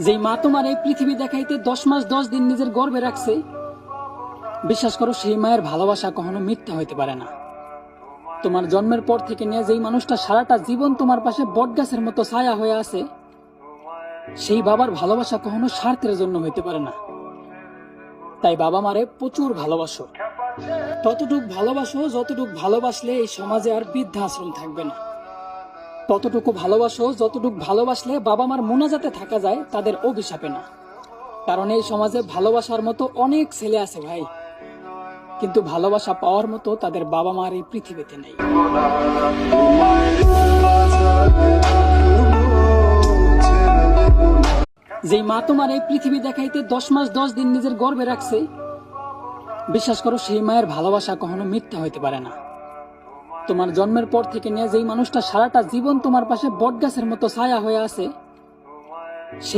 যেই মা তোমার এই পৃথিবী দেখাইতে 10 মাস 10 দিন নিজের গর্ভে রাখছে, বিশ্বাস করো সেই মায়ের ভালোবাসা কখনো মিথ্যা হইতে পারে না। তোমার জন্মের পর থেকে নিয়ে যেই মানুষটা সারাটা জীবন তোমার পাশে বটগাছের মতো ছায়া হয়ে আছে, সেই বাবার ভালোবাসা কখনো স্বার্থের জন্য হইতে পারে না। তাই বাবা মারে প্রচুর ভালোবাসো, ততটুক ভালোবাসো যতটুক ভালোবাসলে এই সমাজে আর বৃদ্ধাশ্রম থাকবে না। ততটুকু ভালোবাসো যতটুক ভালোবাসলে বাবা মার মোনাজাতে থাকা যায় তাদের অভিশাপে না। কারণ এই সমাজে ভালোবাসার মতো অনেক ছেলে আছে ভাই, কিন্তু ভালোবাসা পাওয়ার মতো তাদের বাবা মার এই পৃথিবীতে নেই। যেই মা তোমার এই পৃথিবী দেখাইতে 10 মাস 10 দিন নিজের গর্ভে রাখছে, বিশ্বাস করো সেই মায়ের ভালোবাসা কখনো মিথ্যা হইতে পারে না। তোমার জন্মের পর থেকে নিয়ে যেই মানুষটা সারাটা জীবন তোমার পাশে বটগাছের মতো ছায়া হয়ে আছে, সেই